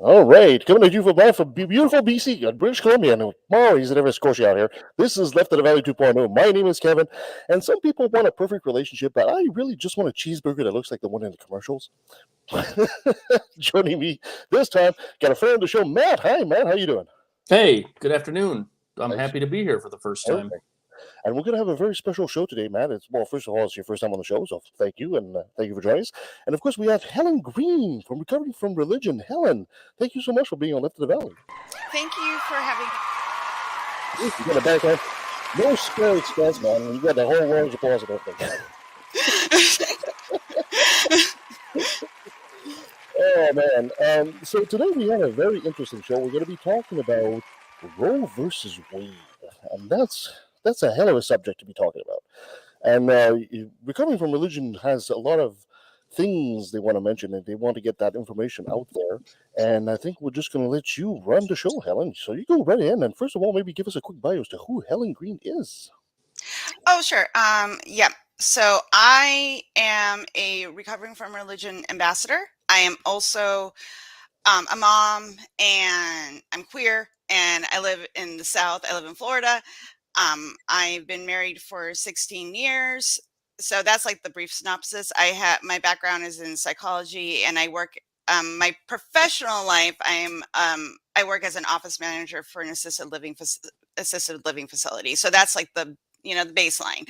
All right, coming to you from beautiful BC, British Columbia, and Mauri's in Nova Scotia out here. This is Left of the Valley 2.0. My name is Kevin, and some people want a perfect relationship, but I really just want a cheeseburger that looks like the one in the commercials. Joining me this time, got a friend of the show, Matt. Hi, Matt. How you doing? Hey, good afternoon. I'm Nice. happy to be here for the first time. Perfect. And we're going to have a very special show today, Matt. First of all, it's your first time on the show, so thank you, and thank you for joining us. And of course, we have Helen Green from Recovering from Religion. Helen, thank you so much for being on Left of the Valley. Thank you for having. You got a back end. No spare expense, man. You got the whole world's applause and everything. Oh man. So today we have a very interesting show. We're going to be talking about Roe versus Wade, and that's a hell of a subject to be talking about. And recovering from religion has a lot of things they want to mention, and they want to get that information out there. And I think we're just going to let you run the show, Helen. So you go right in, and first of all, maybe give us a quick bio as to who Helen Green is. Oh, sure. Yeah. So I am a recovering from religion ambassador. I am also a mom, and I'm queer, and I live in the South. I live in Florida. I've been married for 16 years. So that's like the brief synopsis. My background is in psychology, and I work my professional life. I work as an office manager for an assisted living facility. So that's like the baseline.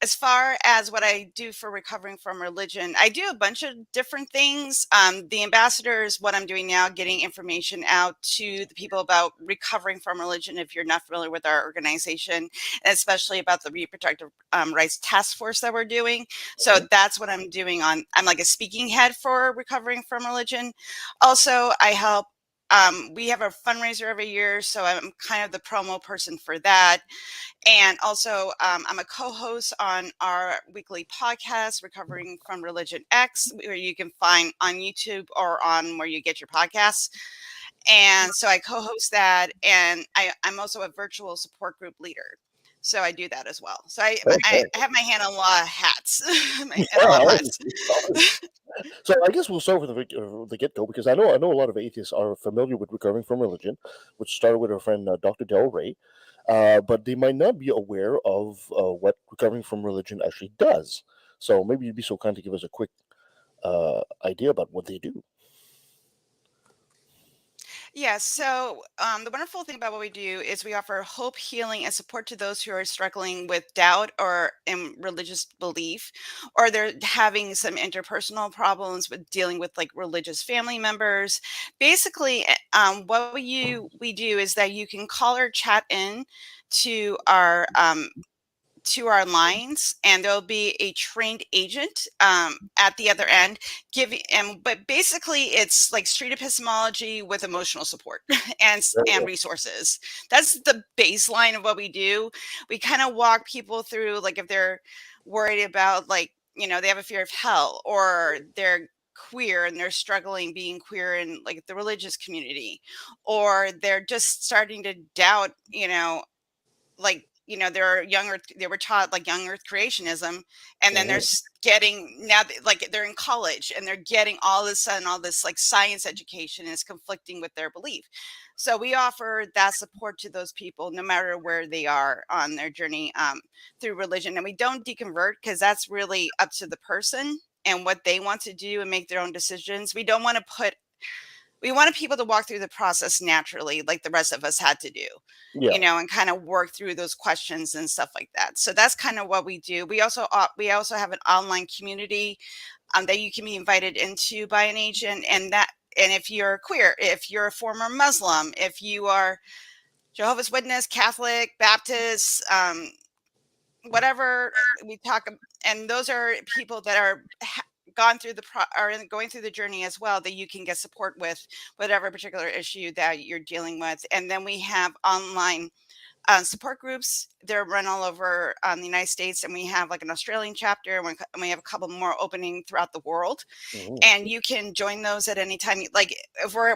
As far as what I do for recovering from religion, I do a bunch of different things. The ambassador is what I'm doing now, getting information out to the people about recovering from religion. If you're not familiar with our organization, and especially about the reproductive rights task force that we're doing. So that's what I'm doing I'm like a speaking head for recovering from religion. Also, I help. We have a fundraiser every year, so I'm kind of the promo person for that. And also, I'm a co-host on our weekly podcast, Recovering from Religion X, where you can find on YouTube or on where you get your podcasts. And so I co-host that, and I'm also a virtual support group leader. So I do that as well. So I have my hand on a lot of hats. So I guess we'll start with the get-go, because I know a lot of atheists are familiar with recovering from religion, which started with our friend Dr. Del Rey, but they might not be aware of what recovering from religion actually does. So maybe you'd be so kind to give us a quick idea about what they do. Yeah, so the wonderful thing about what we do is we offer hope, healing, and support to those who are struggling with doubt or in religious belief, or they're having some interpersonal problems with dealing with like religious family members. Basically, what we do is that you can call or chat in to our lines, and there'll be a trained agent at the other end giving. But basically it's like street epistemology with emotional support and resources. That's the baseline of what we do. We kind of walk people through, like if they're worried about, like, they have a fear of hell, or they're queer and they're struggling being queer in like the religious community, or they're just starting to doubt, like, they were taught like young earth creationism, and then they're getting, now like they're in college and they're getting all of a sudden all this like science education is conflicting with their belief. So we offer that support to those people no matter where they are on their journey through religion. And we don't deconvert, because that's really up to the person and what they want to do and make their own decisions. We wanted people to walk through the process naturally, like the rest of us had to do, and kind of work through those questions and stuff like that. So that's kind of what we do. We also have an online community that you can be invited into by an agent, and if you're queer, if you're a former Muslim, if you are Jehovah's Witness, Catholic, Baptist, whatever we talk, and those are people that are gone through going through the journey as well, that you can get support with whatever particular issue that you're dealing with. And then we have online support groups. They're run all over the United States, and we have like an Australian chapter, and we have a couple more opening throughout the world. And you can join those at any time. Like if we're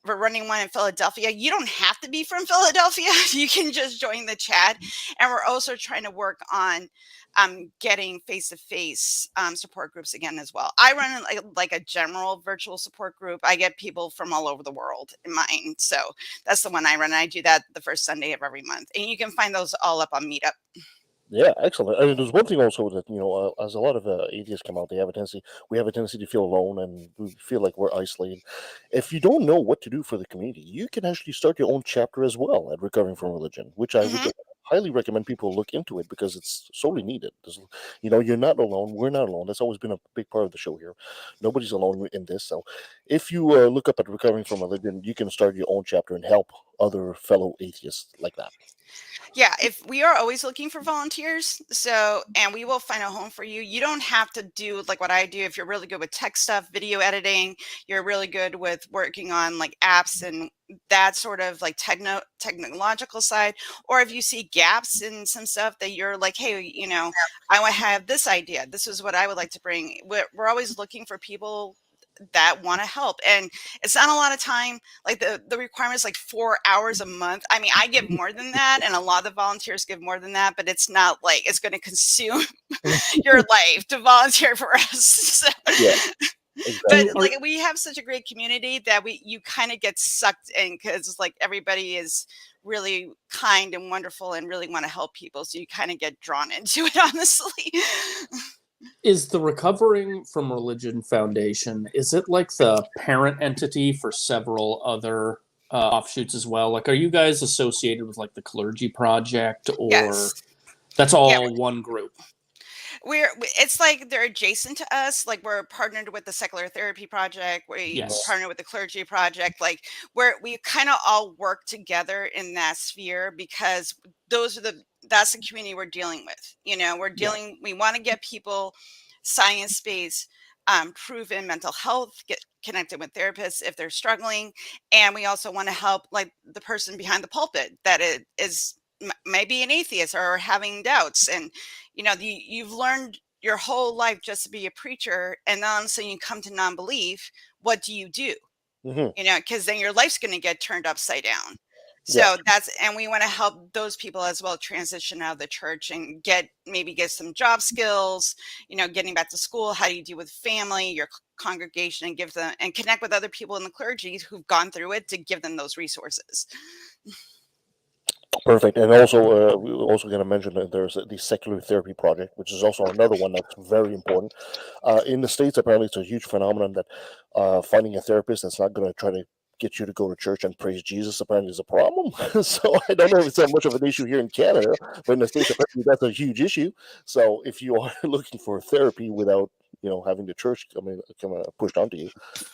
running one in Philadelphia, you don't have to be from Philadelphia. You can just join the chat. And we're also trying to work on getting face-to-face support groups again as well. I run like a general virtual support group. I get people from all over the world in mine. So that's the one I run. I do that the first Sunday of every month. And you can find those all up on Meetup. Yeah, excellent. I mean, there's one thing also that as a lot of atheists come out, we have a tendency to feel alone and we feel like we're isolated. If you don't know what to do for the community, you can actually start your own chapter as well at Recovering from Religion, which I would Mhm. highly recommend people look into it because it's sorely needed. You're not alone. We're not alone. That's always been a big part of the show here. Nobody's alone in this. So, if you look up at Recovering from Religion, you can start your own chapter and help other fellow atheists like that. Yeah, if we are always looking for volunteers, and we will find a home for you. You don't have to do like what I do. If you're really good with tech stuff, video editing, you're really good with working on like apps and that sort of like technological side, or if you see gaps in some stuff that you're like, hey, I want to have this idea. This is what I would like to bring. We're always looking for people that want to help, and it's not a lot of time. Like the requirement is like 4 hours a month. I mean, I give more than that, and a lot of the volunteers give more than that, but it's not like it's going to consume your life to volunteer for us. Yeah, But exactly. like we have such a great community that you kind of get sucked in because like everybody is really kind and wonderful and really want to help people, so you kind of get drawn into it, honestly. Is the Recovering from Religion Foundation, is it like the parent entity for several other offshoots as well? Like, are you guys associated with like the Clergy Project, or Yes. that's Yeah, all one group? it's like they're adjacent to us. Like we're partnered with the Secular Therapy Project. We Yes. partner with the Clergy Project. Like we kind of all work together in that sphere because that's the community we're dealing with. We want to get people science-based, proven mental health, get connected with therapists if they're struggling, and we also want to help like the person behind the pulpit that it is maybe an atheist or having doubts, and you've learned your whole life just to be a preacher, and then all of a sudden you come to non-belief. What do you do? Hmm. Because then your life's going to get turned upside down. Yeah. So and we want to help those people as well transition out of the church and maybe get some job skills, getting back to school. How do you deal with family, your congregation, and give them and connect with other people in the clergy who've gone through it to give them those resources. Perfect. And also, we were also going to mention that there's the Secular Therapy Project, which is also another one that's very important. In the States, apparently, it's a huge phenomenon that finding a therapist that's not going to try to get you to go to church and praise Jesus apparently is a problem. So I don't know if it's that much of an issue here in Canada, but in the States, apparently that's a huge issue. So if you are looking for therapy without having the church come pushed onto you,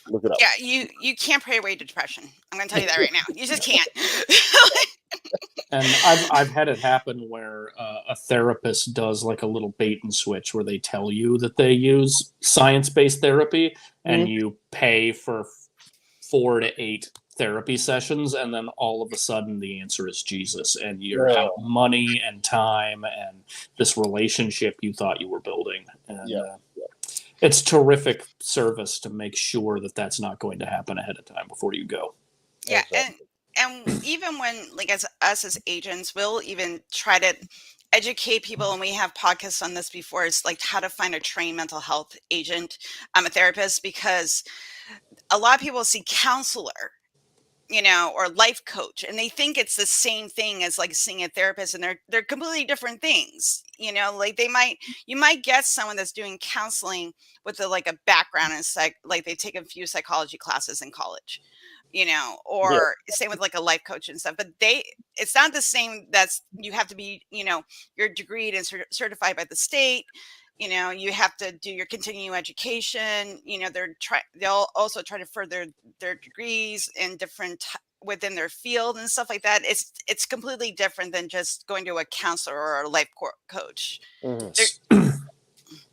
look it up. Yeah, you can't pray away depression. I'm going to tell you that right now. You just can't. And I've had it happen where a therapist does like a little bait and switch where they tell you that they use science-based therapy, and you pay for 4 to 8 therapy sessions, and then all of a sudden the answer is Jesus, and you're out money and time and this relationship you thought you were building. And it's terrific service to make sure that that's not going to happen ahead of time before you go. Yeah, Exactly. and even when like as us as agents, we'll even try to educate people, and we have podcasts on this before. It's like how to find a trained mental health agent, a therapist, because a lot of people see counselor, or life coach, and they think it's the same thing as like seeing a therapist, and they're completely different things. Like you might get someone that's doing counseling with like a background in like they take a few psychology classes in college, Yeah. or same with like a life coach and stuff, but it's not the same. You have to be, you're degreed and certified by the state. You have to do your continuing education. They'll also try to further their degrees in within their field and stuff like that. It's completely different than just going to a counselor or a life coach.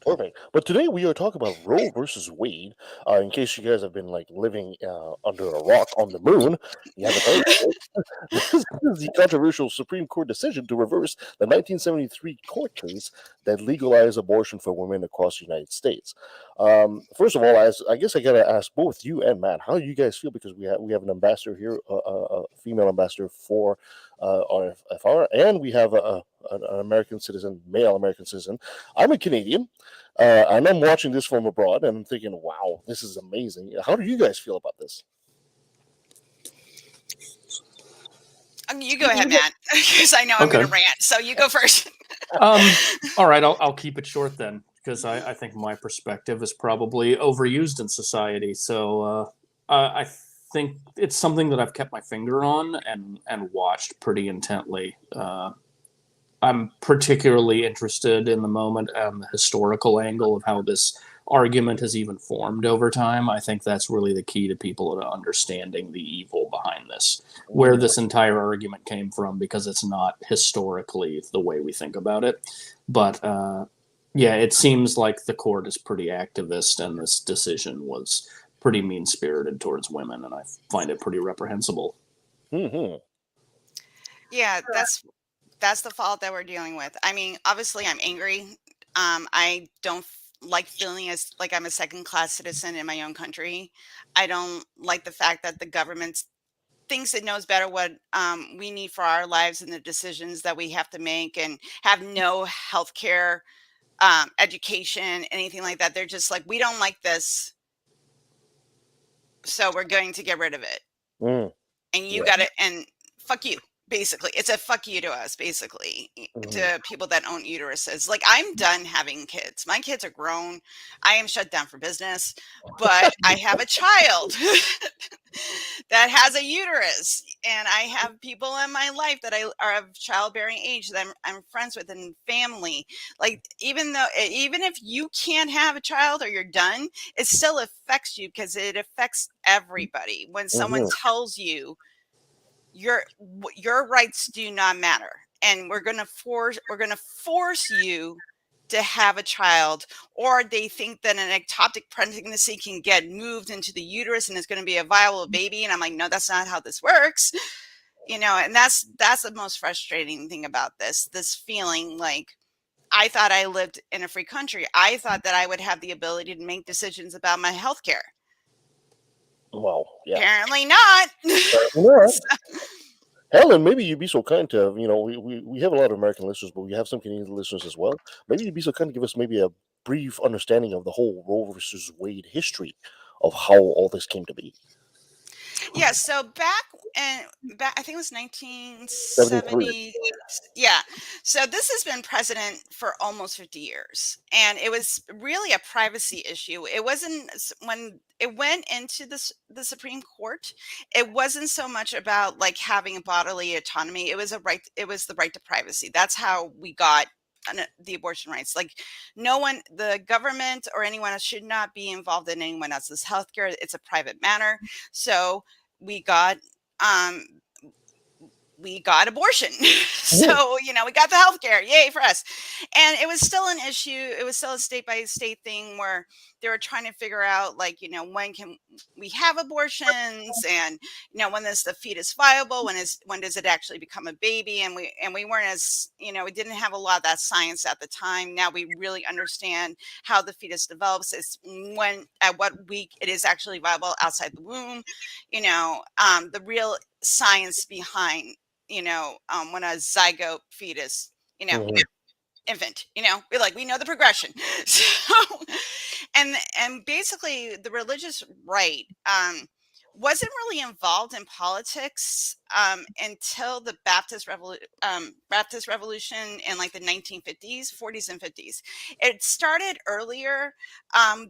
Perfect. But today we are talking about Roe versus Wade. In case you guys have been like living under a rock on the moon, you haven't heard of it. This is the controversial Supreme Court decision to reverse the 1973 court case that legalized abortion for women across the United States. First of all, as I guess I gotta ask both you and Matt, how do you guys feel? Because we have an ambassador here, a female ambassador for RFR, and we have an American citizen, male American citizen. I'm a Canadian, and I'm watching this from abroad, and I'm thinking, wow, this is amazing. How do you guys feel about this? You go ahead, Matt, because I know I'm Okay. going to rant. So you go first. All right, I'll keep it short then, because I think my perspective is probably overused in society. So I think it's something that I've kept my finger on and watched pretty intently. I'm particularly interested in the moment and the historical angle of how this argument has even formed over time. I think that's really the key to people understanding the evil behind this, where this entire argument came from, because it's not historically the way we think about it. But yeah, it seems like the court is pretty activist, and this decision was pretty mean-spirited towards women, and I find it pretty reprehensible. Mm-hmm. Yeah, that's the fault that we're dealing with. I mean, obviously, I'm angry. I don't like feeling as like I'm a second-class citizen in my own country. I don't like the fact that the government thinks it knows better what we need for our lives and the decisions that we have to make, and have no health care, education, anything like that. They're just like, we don't like this, so we're going to get rid of it. Mm. And you Yeah. got it, and fuck you. Basically, it's a fuck you to us, basically, to people that own uteruses. Like, I'm done having kids. My kids are grown. I am shut down for business, but I have a child that has a uterus, and I have people in my life that are of childbearing age that I'm friends with, and family. Like, even if you can't have a child or you're done, it still affects you, because it affects everybody. When someone tells you your rights do not matter, and we're going to force you to have a child, or they think that an ectopic pregnancy can get moved into the uterus and is going to be a viable baby, and I'm like, no, that's not how this works. And that's the most frustrating thing about this feeling. Like, I thought I lived in a free country. I thought that I would have the ability to make decisions about my health care. Wow. Yeah. Apparently not. Helen, maybe you'd be so kind to, we have a lot of American listeners, but we have some Canadian listeners as well. Maybe you'd be so kind to give us maybe a brief understanding of the whole Roe versus Wade history of how all this came to be. Yeah, so back I think it was 1970. Yeah. So this has been precedent for almost 50 years. And it was really a privacy issue. It wasn't when it went into the Supreme Court, it wasn't so much about like having a bodily autonomy. It was the right to privacy. That's how we got the abortion rights. Like, no one, the government or anyone else, should not be involved in anyone else's healthcare. It's a private matter. So we got abortion. So, we got the healthcare. Yay for us. And it was still an issue. It was still a state by state thing where they were trying to figure out, like, when can we have abortions, and, when is the fetus viable? When does it actually become a baby? And we weren't as, we didn't have a lot of that science at the time. Now we really understand how the fetus develops. It's at what week it is actually viable outside the womb. The real science behind, when a zygote fetus, infant, we know the progression. So, and basically the religious right wasn't really involved in politics until the Baptist Revolution in like the 1950s, 40s, and 50s. It started earlier,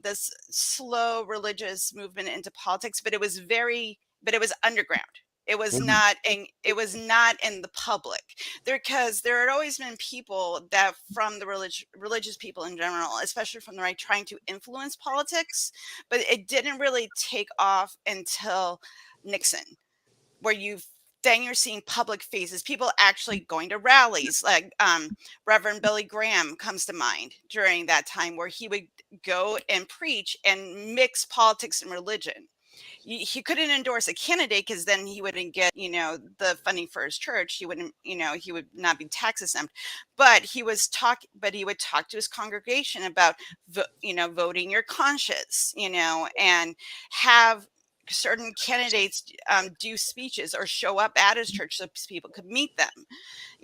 this slow religious movement into politics, but it was underground. It was not in the public, because there had always been people that from the religious people in general, especially from the right, trying to influence politics, but it didn't really take off until Nixon, where you're seeing public faces, people actually going to rallies. Like Reverend Billy Graham comes to mind during that time, where he would go and preach and mix politics and religion. he couldn't endorse a candidate because then he wouldn't get, the funding for his church. He wouldn't, he would not be tax exempt. But he would talk to his congregation about, voting your conscience, and have certain candidates do speeches or show up at his church so people could meet them,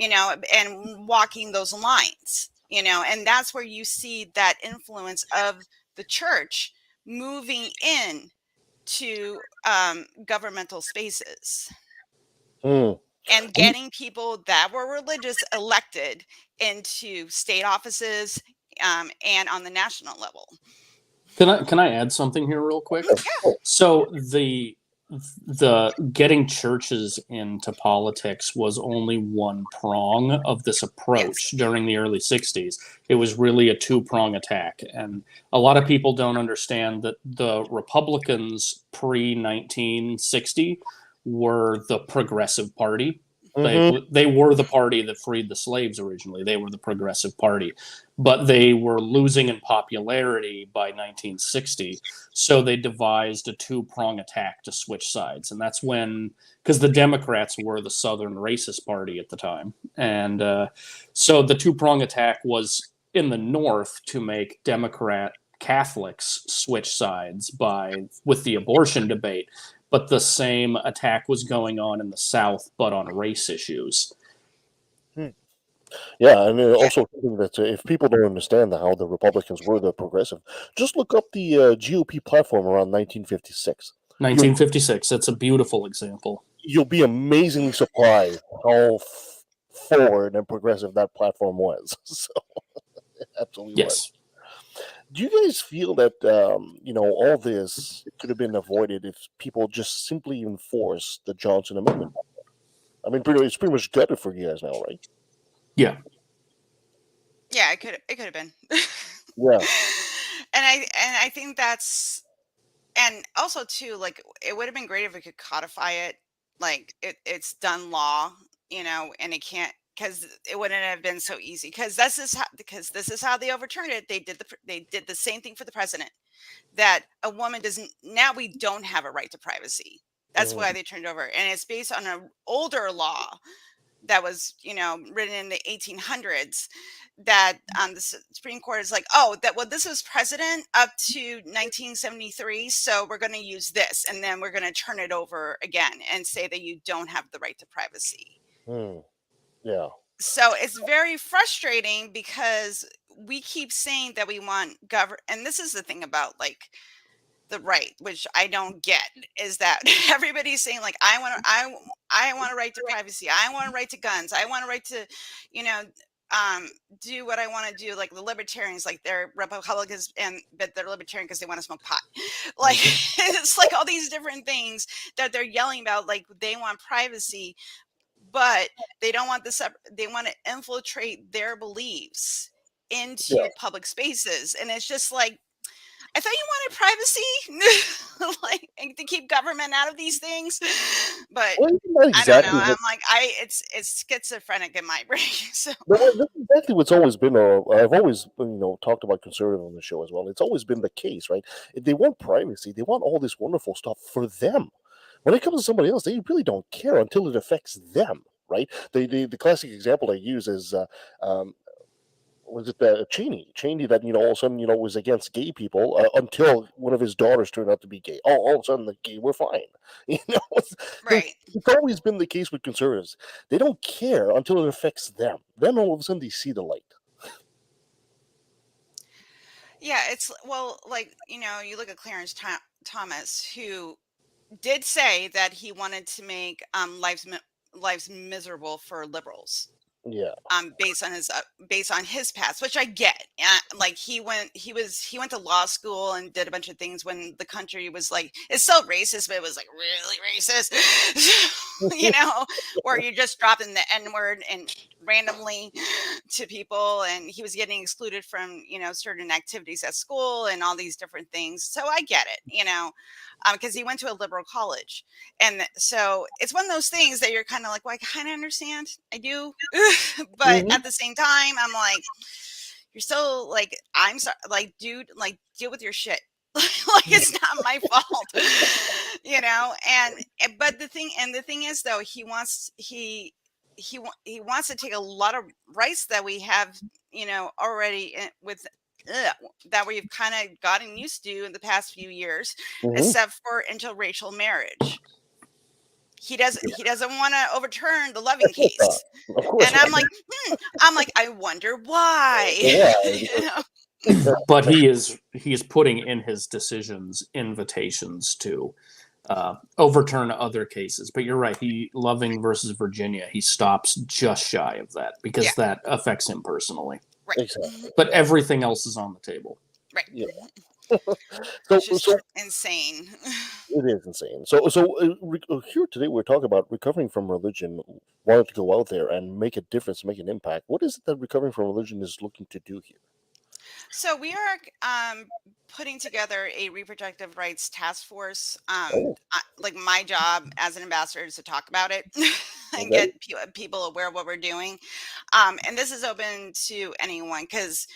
and walking those lines, and that's where you see that influence of the church moving in to governmental spaces and getting people that were religious elected into state offices and on the national level. Can I add something here real quick? Yeah. So the getting churches into politics was only one prong of this approach during the early 60s. It was really a two-prong attack. And a lot of people don't understand that the Republicans pre-1960 were the progressive party. They were the party that freed the slaves originally. They were the progressive party. But they were losing in popularity by 1960. So they devised a two-prong attack to switch sides. And that's when, because the Democrats were the Southern racist party at the time. And so the two-prong attack was in the North to make Democrat Catholics switch sides with the abortion debate. But the same attack was going on in the South, but on race issues. Yeah, and also thinking that if people don't understand how the Republicans were the progressive, just look up the GOP platform around 1956. 1956, that's a beautiful example. You'll be amazingly surprised how forward and progressive that platform was. So, it absolutely was. Do you guys feel that all this could have been avoided if people just simply enforced the Johnson Amendment? I mean, it's pretty much gutted for you guys now, right? Yeah. Yeah, it could have been. Yeah. And I think that's, and also too, like, it would have been great if we could codify it, like it's done law, and it can't, because it wouldn't have been so easy. Because this is how they overturned it. They did the same thing for the president. That a woman doesn't. Now we don't have a right to privacy. That's why they turned it over, and it's based on an older law that was, written in the 1800s. That the Supreme Court is like, this was precedent up to 1973, so we're going to use this, and then we're going to turn it over again and say that you don't have the right to privacy. Yeah. So it's very frustrating because we keep saying that we want and this is the thing about, like, the right, which I don't get, is that everybody's saying, like, I want a right to privacy, I want a right to guns, I want a right to, do what I want to do. Like the libertarians, like they're Republicans, but they're libertarian because they want to smoke pot. Like it's like all these different things that they're yelling about. Like they want privacy, but they don't want they want to infiltrate their beliefs into public spaces, and it's just like, I thought you wanted privacy, like, and to keep government out of these things. But I don't know. I'm like, it's schizophrenic in my brain. So that's exactly what's always been. I've always talked about conservative on the show as well. It's always been the case, right? If they want privacy, they want all this wonderful stuff for them. When it comes to somebody else, they really don't care until it affects them, right? The classic example I use is. Was it Cheney? Cheney that all of a sudden was against gay people until one of his daughters turned out to be gay. Oh, all of a sudden the gay were fine. Right. It's always been the case with conservatives. They don't care until it affects them. Then all of a sudden they see the light. Yeah, it's like you look at Clarence Thomas, who did say that he wanted to make lives miserable for liberals. Yeah. Based on his past, which I get. Like he went to law school and did a bunch of things when the country was like, it's still racist, but it was like really racist, where you just dropping the N-word and randomly to people, and he was getting excluded from certain activities at school and all these different things. So I get it, because he went to a liberal college, and so it's one of those things that you're kind of like, well, I kind of understand, I do, but at the same time, I'm like, you're still like, I'm sorry, like, dude, like, deal with your shit. Like it's not my fault. but the thing is though, he wants to take a lot of rights that we have, already with that we've kind of gotten used to in the past few years, except for interracial marriage. He doesn't want to overturn the Loving case. Of course And I'm like, I wonder why. But he is putting in his decisions invitations to overturn other cases. But you're right. Loving versus Virginia, he stops just shy of that because that affects him personally. Right. Exactly. But everything else is on the table. Right. Yeah. It's just insane. It is insane. So here today we're talking about recovering from religion, wanting to go out there and make a difference, make an impact. What is it that recovering from religion is looking to do here? So we are putting together a reproductive rights task force. Like my job as an ambassador is to talk about it and get people aware of what we're doing. And this is open to anyone because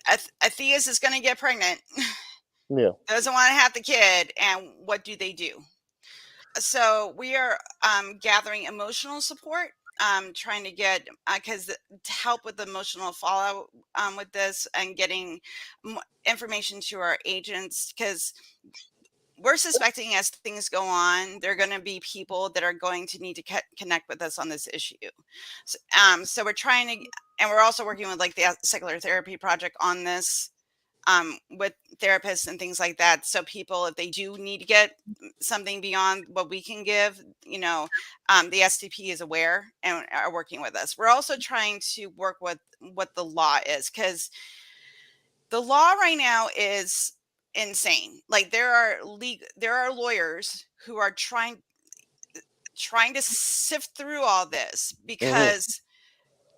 a theist is going to get pregnant. Yeah. Doesn't want to have the kid. And what do they do? So we are gathering emotional support. Trying to get to help with the emotional fallout with this and getting information to our agents, because we're suspecting as things go on, there are going to be people that are going to need to connect with us on this issue. So we're trying to, and we're also working with like the Secular Therapy Project on this. With therapists and things like that. So people, if they do need to get something beyond what we can give, the STP is aware and are working with us. We're also trying to work with what the law is, because the law right now is insane. Like there are lawyers who are trying to sift through all this, because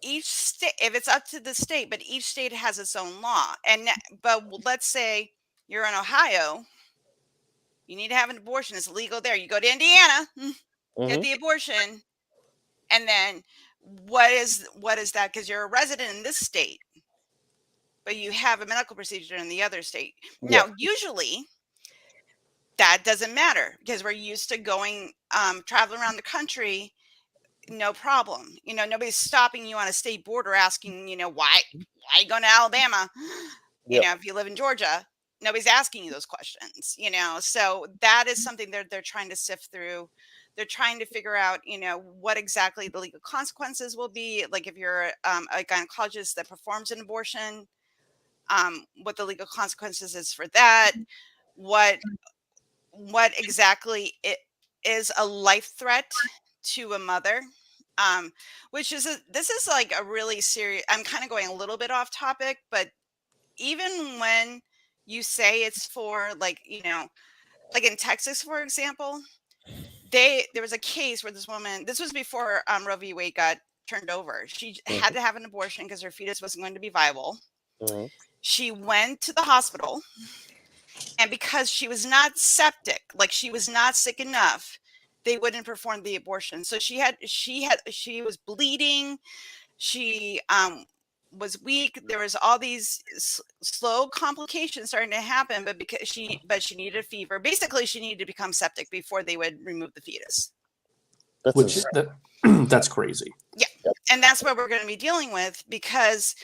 each state, if it's up to the state, but each state has its own law. But let's say you're in Ohio, you need to have an abortion. It's legal there. You go to Indiana, get the abortion, and then what is that? Because you're a resident in this state, but you have a medical procedure in the other state. Now, usually that doesn't matter because we're used to going traveling around the country. No problem. Nobody's stopping you on a state border asking, why you going to Alabama? If you live in Georgia, nobody's asking you those questions, so that is something they're trying to sift through. They're trying to figure out, what exactly the legal consequences will be. Like if you're a gynecologist that performs an abortion, what the legal consequences is for that, what exactly it is a life threat to a mother. This is like a really serious, I'm kind of going a little bit off topic, but even when you say it's for like in Texas, for example, there was a case where this woman, this was before Roe v. Wade got turned over. She had to have an abortion because her fetus wasn't going to be viable. She went to the hospital, and because she was not septic, like she was not sick enough, they wouldn't perform the abortion. So she was bleeding. She was weak. There was all these slow complications starting to happen, but she needed a fever. Basically, she needed to become septic before they would remove the fetus. That's crazy. Yeah. And that's what we're going to be dealing with, because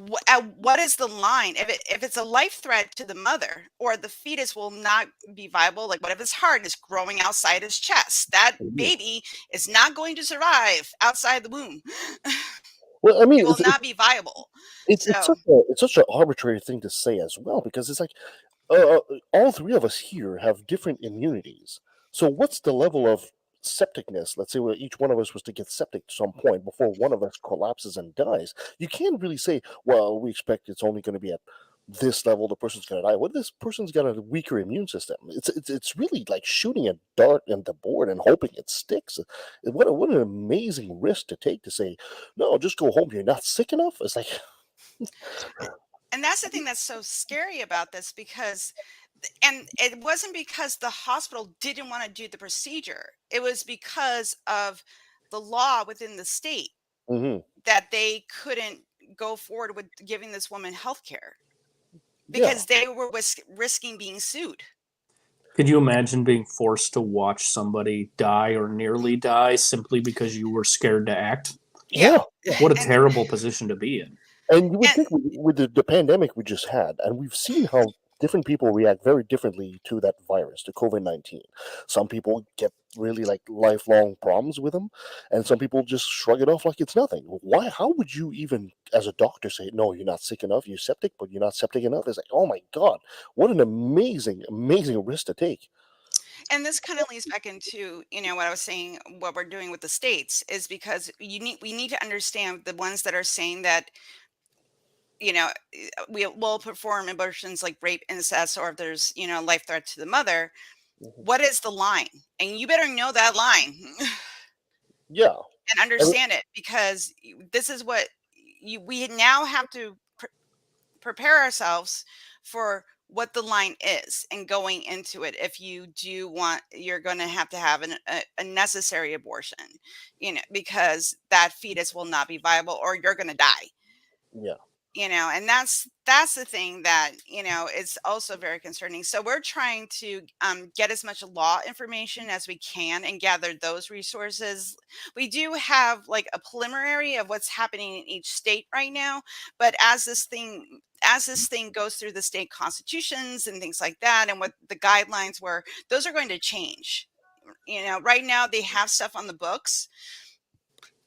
what is the line? If it's a life threat to the mother, or the fetus will not be viable, like what if his heart is growing outside his chest? That baby is not going to survive outside the womb. Well, I mean, it will not be viable. It's such an arbitrary thing to say as well, because it's like all three of us here have different immunities. So what's the level of septicness? Let's say each one of us was to get septic at some point before one of us collapses and dies. You can't really say, well, we expect it's only going to be at this level, the person's going to die. What if this person's got a weaker immune system? It's really like shooting a dart in the board and hoping it sticks. What an amazing risk to take, to say, no, just go home. You're not sick enough. It's like, and that's the thing that's so scary about this, because and it wasn't because the hospital didn't want to do the procedure. It was because of the law within the state that they couldn't go forward with giving this woman health care, because they were risking being sued. Could you imagine being forced to watch somebody die or nearly die simply because you were scared to act? Yeah. What a And terrible position to be in. And you would and think with the pandemic we just had, and we've seen how different people react very differently to that virus, to COVID-19. Some people get really like lifelong problems with them, and some people just shrug it off like it's nothing. Why? How would you even, as a doctor, say, no, you're not sick enough, you're septic, but you're not septic enough? It's like, oh my God, what an amazing, amazing risk to take. this kind of leads back into, what I was saying, what we're doing with the states is because we need to understand the ones that are saying that, we will perform abortions like rape, incest, or if there's, life threat to the mother. Mhm. What is the line? And you better know that line Yeah. and And understand it, because this is what we now have to prepare ourselves for what the line is and going into it. If you do want, you're going to have a necessary abortion, because that fetus will not be viable or you're going to die. yeah. And that's the thing that is also very concerning. So we're trying to get as much law information as we can and gather those resources. We do have like a preliminary of what's happening in each state right now, but as this thing goes through the state constitutions and things like that, and what the guidelines were, those are going to change. Right now they have stuff on the books,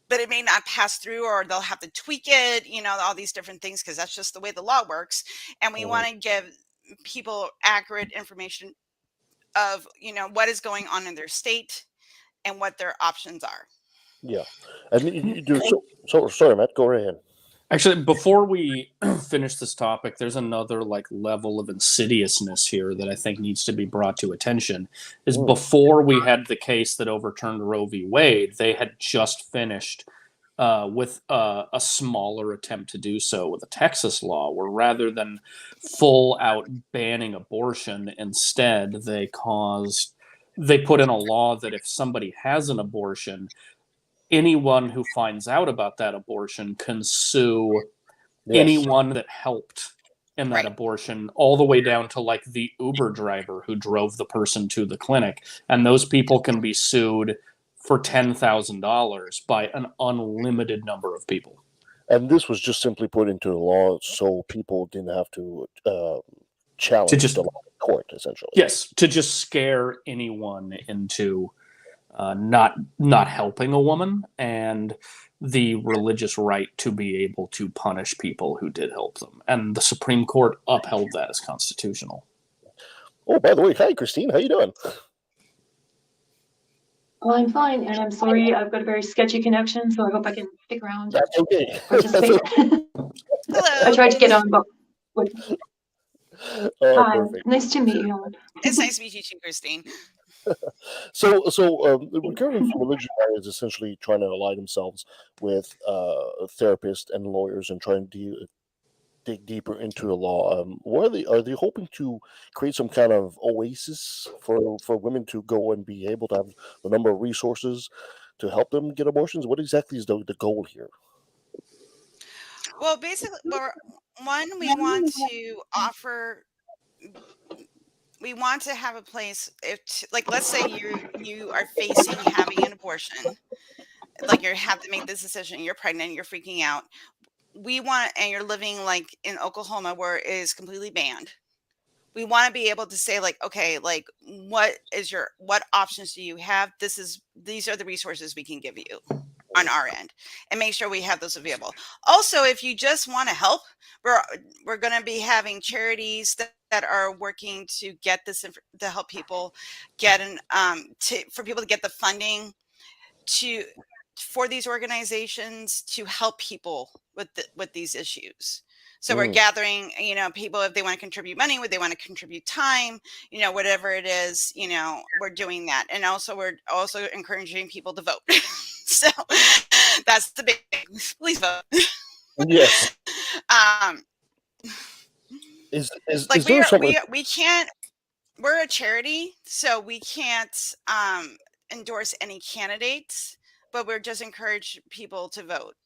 but it may not pass through, or they'll have to tweak it, all these different things, because that's just the way the law works. And we Mhm. want to give people accurate information of, what is going on in their state and what their options are. Yeah. And you do so. Sorry, Matt. Go right ahead. Actually, before we finish this topic, there's another like level of insidiousness here that I think needs to be brought to attention. Is Mm, before we had the case that overturned Roe v. Wade, they had just finished with a smaller attempt to do so with a Texas law, where rather than full out banning abortion, instead they put in a law that if somebody has an abortion, anyone who finds out about that abortion can sue yes. anyone that helped in that Right. abortion, all the way down to like the Uber driver who drove the person to the clinic. And those people can be sued for $10,000 by an unlimited number of people. And this was just simply put into the law so people didn't have to To challenge the just, law in court, essentially. yes, to just scare anyone into not helping a woman, and the religious right to be able to punish people who did help them. And the Supreme Court upheld that as constitutional. Oh, by the way, hi, Christine. How you doing? Well, I'm fine, and I'm sorry I've got a very sketchy connection, so I hope I can stick around and That's okay. That's participate. okay. I Hello. tried to get on, but Oh, hi, perfect. nice to meet you, Helen. It's nice to meet you too, Christine. So the recurring religion is essentially trying to ally themselves with therapists and lawyers and trying to dig deeper into the law. What are they hoping to create some kind of oasis for women to go and be able to have the number of resources to help them get abortions? What exactly is the goal here? Well, basically, we want to offer. We want to have a place, like, let's say you are facing having an abortion, like you have to make this decision, you're pregnant, you're freaking out. And you're living like in Oklahoma where it is completely banned. We want to be able to say, like, okay, like, what options do you have? These are the resources we can give you on our end, and make sure we have those available. Also, if you just want to help, we're going to be having charities that are working to get to help people get for people to get the funding to for these organizations to help people with these issues. So we're Mm, gathering, people, if they want to contribute money, would they want to contribute time, whatever it is, we're doing that. And also we're also encouraging people to vote. So that's the big, please vote. yes. um Is like there something? we can't, we're a charity, so we can't endorse any candidates, but we're just encourage people to vote.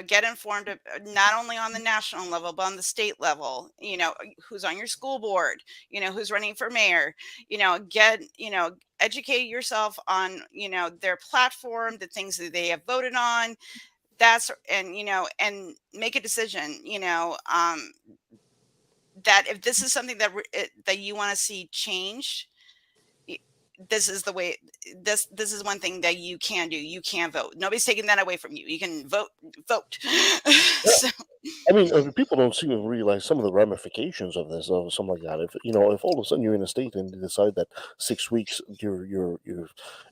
get informed of, not only on the national level, but on the state level, who's on your school board, who's running for mayor, educate yourself on, their platform, the things that they have voted on. And make a decision, that if this is something that you want to see change, this is the way. This is one thing that you can do. You can vote. Nobody's taking that away from you. You can vote. So, I mean, people don't seem to realize some of the ramifications of this, of something like that. If all of a sudden you're in a state and you decide that 6 weeks your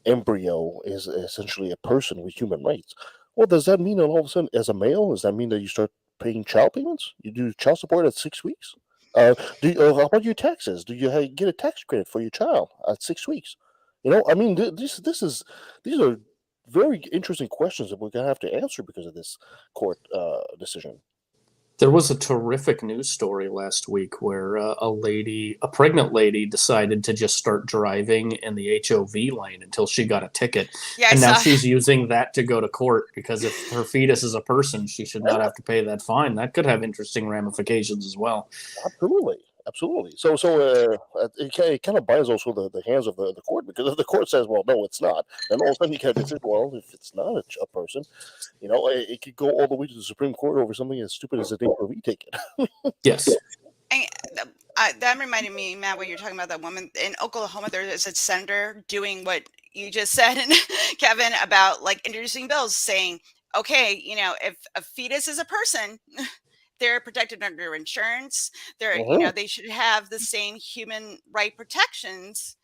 embryo is essentially a person with human rights, well, does that mean that all of a sudden, as a male, does that mean that you start paying child payments? You do child support at 6 weeks? How about your taxes? Do you get a tax credit for your child at 6 weeks? I mean, these are very interesting questions that we're gonna have to answer because of this court decision. There was a terrific news story last week where a pregnant lady, decided to just start driving in the HOV lane until she got a ticket. yeah, And now she's using that to go to court because if her fetus is a person, she should not have to pay that fine. That could have interesting ramifications as well. Absolutely. So it kind of binds also the hands of the court, because if the court says, well, no, it's not, then all of a sudden you kind of say, well, if it's not a person, it could go all the way to the Supreme Court over something as stupid as a HOV ticket. Yes. And that reminded me, Matt, when you're talking about that woman in Oklahoma. There is a senator doing what you just said, Kevin, about like introducing bills saying, okay, if a fetus is a person, they're protected under insurance. They should have the same human right protections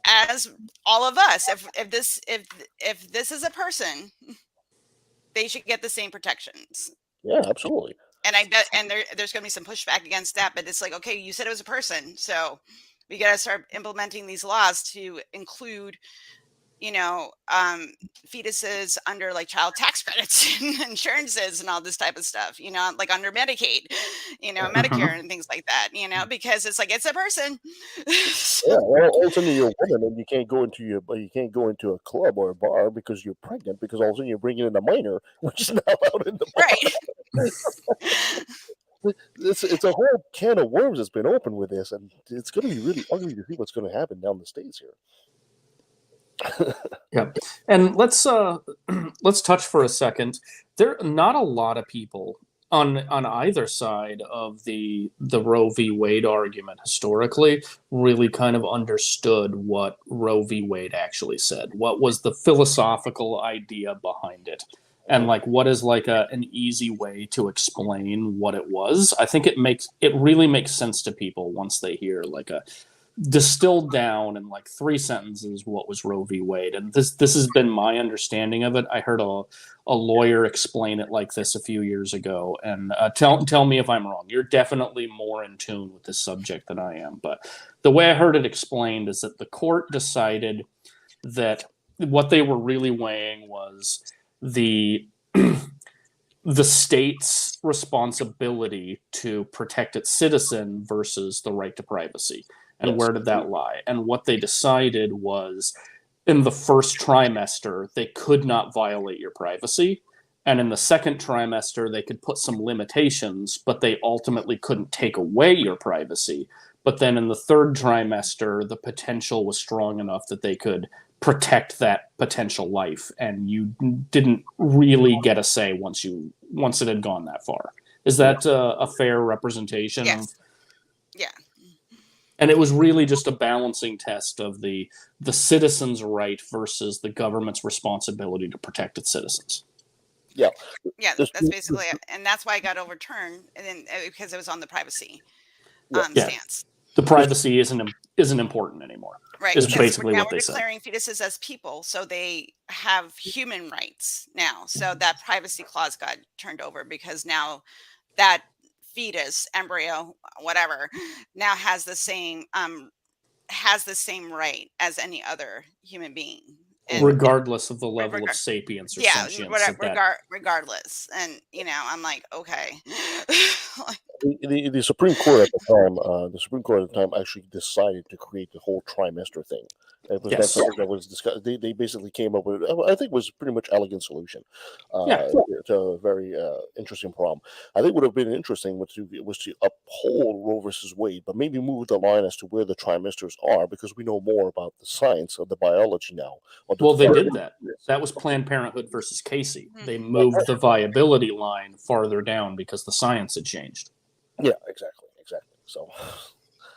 as all of us. If this is a person, they should get the same protections. Yeah, absolutely. And I bet, and there's going to be some pushback against that, but it's like, okay, you said it was a person, so we got to start implementing these laws to include, fetuses under like child tax credits and insurances and all this type of stuff, like under Medicaid, Medicare and things like that, because it's like, it's a person. Yeah, well, all of a sudden you're a woman and you can't go into a club or a bar because you're pregnant, because all of a sudden you're bringing in a minor, which is not allowed in the bar. Right. It's a whole can of worms that's been opened with this, and it's going to be really ugly to see what's going to happen down the states here. Yeah, and let's touch for a second. There are not a lot of people on either side of the Roe v. Wade argument historically really kind of understood what Roe v. Wade actually said. What was the philosophical idea behind it? And like, what is like an easy way to explain what it was? I think it really makes sense to people once they hear like a distilled down in like 3 sentences what was Roe v. Wade. And this has been my understanding of it. I heard a lawyer explain it like this a few years ago, and tell me if I'm wrong. You're definitely more in tune with this subject than I am, but the way I heard it explained is that the court decided that what they were really weighing was the state's responsibility to protect its citizen versus the right to privacy. And where did that lie? And what they decided was, in the first trimester, they could not violate your privacy. And in the second trimester, they could put some limitations, but they ultimately couldn't take away your privacy. But then in the third trimester, the potential was strong enough that they could protect that potential life. And you didn't really get a say once it had gone that far. Is that a fair representation? Yes. Yeah. And it was really just a balancing test of the citizen's right versus the government's responsibility to protect its citizens. Yeah, that's basically it. And that's why it got overturned, and then because it was on the privacy stance. The privacy isn't important anymore. Right. Is basically what they said. Now we're declaring fetuses as people, so they have human rights now. So that privacy clause got turned over, because now that fetus, embryo, whatever, now has the same right as any other human being. And regardless of the level of regard- sapience or yeah, sentience of that. regardless. And I'm like, okay. Like, The Supreme Court at the time, actually decided to create the whole trimester thing. That's Yes. something that was discussed. They basically came up with, I think, was pretty much elegant solution Yeah. to a very interesting problem. I think would have been interesting was to uphold Roe versus Wade, but maybe move the line as to where the trimesters are, because we know more about the science of the biology now. Well, they did that. That was Planned Parenthood versus Casey. They moved the viability line farther down because the science had changed. Yeah, exactly. So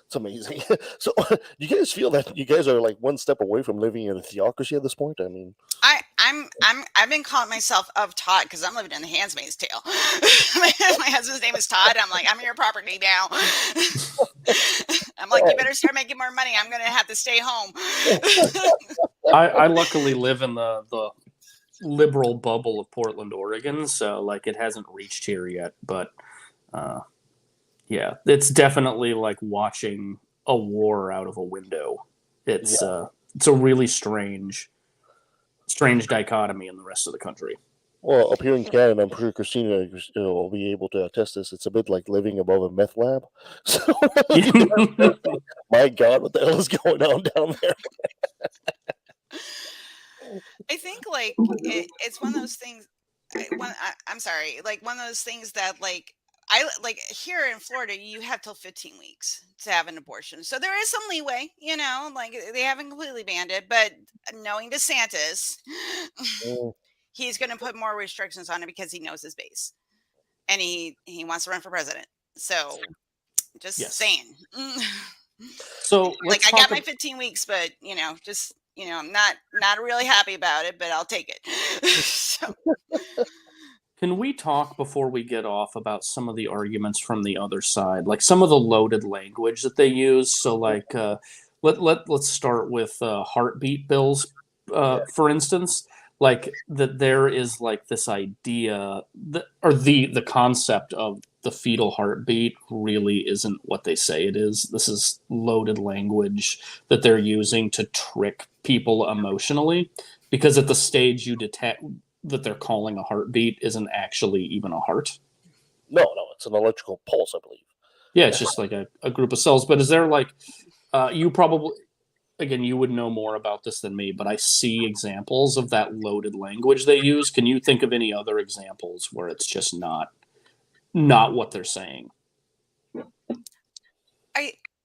it's amazing. So do you guys feel that you guys are like one step away from living in a theocracy at this point? I mean, I've been calling myself of Todd because I'm living in the Handmaid's Tale. My husband's name is Todd. I'm like, I'm your property now. I'm like, you better start making more money. I'm gonna have to stay home. I luckily live in the liberal bubble of Portland, Oregon, so like it hasn't reached here yet, but yeah, it's definitely like watching a war out of a window. It's a really strange dichotomy in the rest of the country. well, up here in Canada, I'm sure Christina will be able to attest this. It's a bit like living above a meth lab. So, my God, what the hell is going on down there? I think like it's one of those things. I'm sorry, like one of those things that like I like here in Florida, you have till 15 weeks to have an abortion, so there is some leeway. Like they haven't completely banned it, but knowing DeSantis, he's going to put more restrictions on it because he knows his base, and he wants to run for president. So just saying. So like I got my 15 weeks, but just. I'm not really happy about it, but I'll take it. So. Can we talk before we get off about some of the arguments from the other side, like some of the loaded language that they use? So, like, let's start with heartbeat bills, for instance. Like that, there is like this idea that, or the concept of the fetal heartbeat really isn't what they say it is. This is loaded language that they're using to trick people emotionally, because at the stage you detect that they're calling a heartbeat isn't actually even a heart. No, it's an electrical pulse, I believe. Yeah, it's just like a group of cells. But is there like, you probably, again, you would know more about this than me, but I see examples of that loaded language they use. Can you think of any other examples where it's just not what they're saying?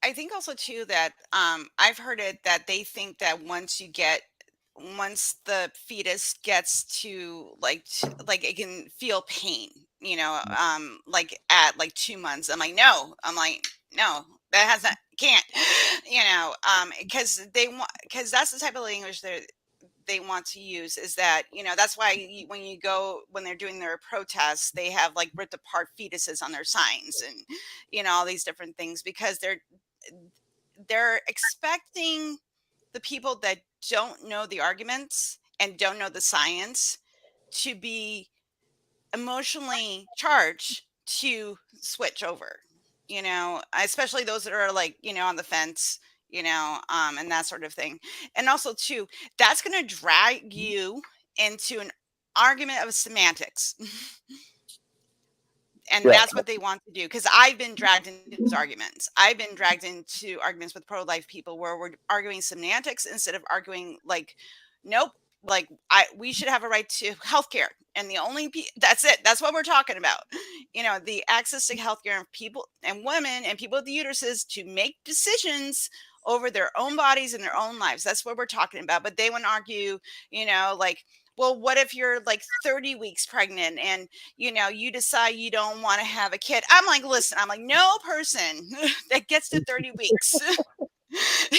I think also too that I've heard it that they think that once the fetus gets to like it can feel pain, like at like 2 months. I'm like, no, that hasn't, can't, because that's the type of language they want to use, is that, that's why when they're doing their protests, they have like ripped apart fetuses on their signs and, all these different things, because they're expecting the people that don't know the arguments and don't know the science to be emotionally charged to switch over, especially those that are like, on the fence, and that sort of thing. And also too, that's going to drag you into an argument of semantics. And that's what they want to do, because I've been dragged into those arguments. I've been dragged into arguments with pro-life people where we're arguing semantics instead of arguing like, nope, like we should have a right to healthcare, and that's it. That's what we're talking about. The access to healthcare and people and women and people with the uteruses to make decisions over their own bodies and their own lives. That's what we're talking about. But they want to argue, like, well, what if you're like 30 weeks pregnant and, you decide you don't want to have a kid? I'm like, listen, no person that gets to 30 weeks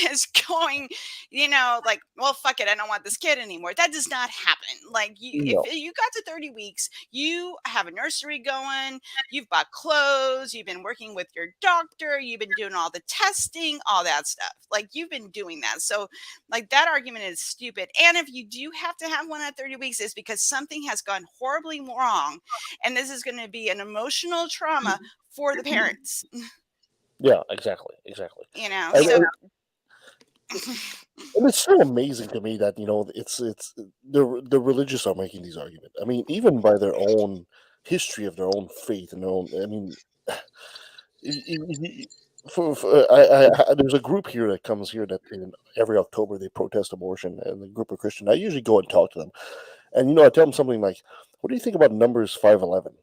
is going, like, well, fuck it, I don't want this kid anymore. That does not happen. Like, if you got to 30 weeks, you have a nursery going, you've bought clothes, you've been working with your doctor, you've been doing all the testing, all that stuff. Like, you've been doing that. So, like, that argument is stupid. And if you do have to have one at 30 weeks, it's because something has gone horribly wrong, and this is going to be an emotional trauma for the parents. Yeah, exactly. So And And it's so amazing to me that it's the religious are making these arguments. I mean, even by their own history of their own faith and their own. I mean, there's a group here that comes here that every October they protest abortion, and the group of Christian. I usually go and talk to them, and I tell them something like, "What do you think about Numbers 5:11?"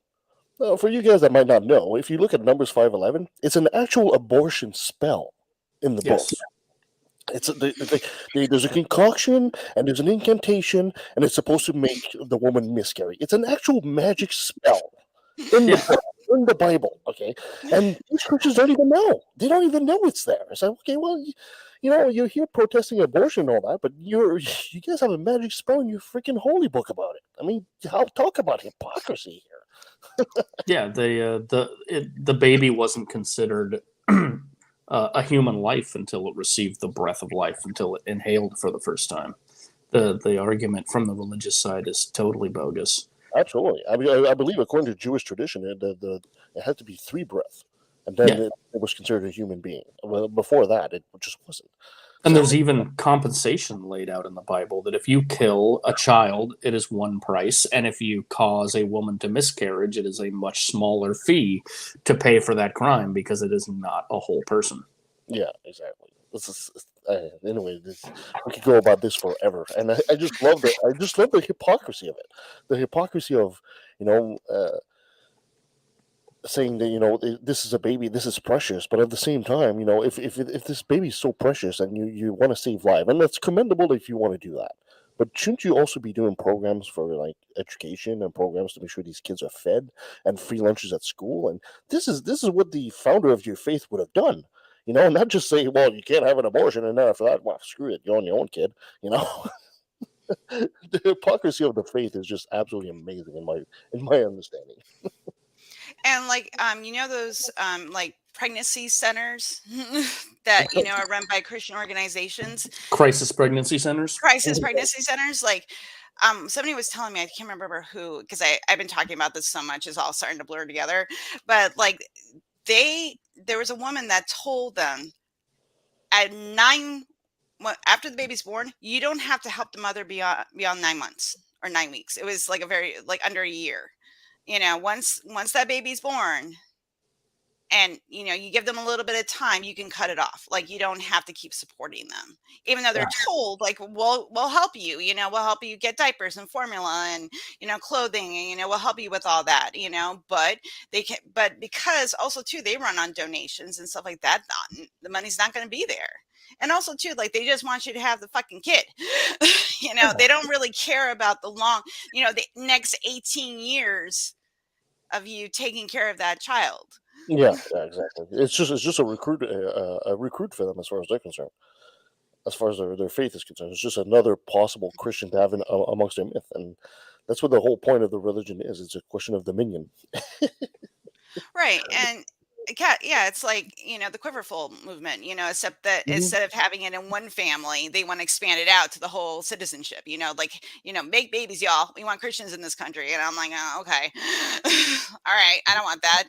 Well, for you guys that might not know, if you look at Numbers 5:11, it's an actual abortion spell in the book. Yes. There's a concoction and there's an incantation, and it's supposed to make the woman miscarry. It's an actual magic spell in the Yeah. book, in the Bible. Okay, and these Christians don't even know. They don't even know it's there. It's like, okay, well, you're here protesting abortion and all that, but you guys have a magic spell in your freaking holy book about it. I mean, talk about hypocrisy here. Yeah, the baby wasn't considered a human life until it received the breath of life, until it inhaled for the first time. The argument from the religious side is totally bogus. Absolutely. I mean, I believe according to Jewish tradition, it had to be 3 breaths, and then Yeah. it was considered a human being. Well, before that, it just wasn't. And there's even compensation laid out in the Bible that if you kill a child, it is one price, and if you cause a woman to miscarriage, it is a much smaller fee to pay for that crime because it is not a whole person. Yeah, exactly. Anyway, we could go about this forever, and I just love the hypocrisy of it. The hypocrisy of saying that this is a baby, this is precious, but at the same time, if this baby is so precious and you want to save life, and that's commendable if you want to do that, but shouldn't you also be doing programs for like education and programs to make sure these kids are fed and free lunches at school? And this is what the founder of your faith would have done. Not just say, well, you can't have an abortion, and then after that, well, screw it, you're on your own, kid. The hypocrisy of the faith is just absolutely amazing in my understanding. And those like pregnancy centers that are run by Christian organizations, Crisis pregnancy centers. crisis pregnancy centers. Like somebody was telling me, I can't remember who, because I've been talking about this so much, it's all starting to blur together. But like there was a woman that told them at after the baby's born, you don't have to help the mother beyond 9 months or 9 weeks. It was like under a year. Once that baby's born, and you give them a little bit of time, you can cut it off. Like, you don't have to keep supporting them, even though they're told, like, we'll help you. We'll help you get diapers and formula and clothing, and we'll help you with all that. But because also too they run on donations and stuff like that, the money's not going to be there. And also too, like, they just want you to have the fucking kid. They don't really care about the the next 18 years of you taking care of that child. Yeah, exactly. It's just a recruit for them as far as they're concerned. As far as their faith is concerned, it's just another possible Christian to have amongst their myth, and that's what the whole point of the religion is. It's a question of dominion. Right. And yeah, it's like, the quiverful movement, except that instead of having it in one family, they want to expand it out to the whole citizenship, make babies, y'all. We want Christians in this country. And I'm like, oh, okay. All right. I don't want that.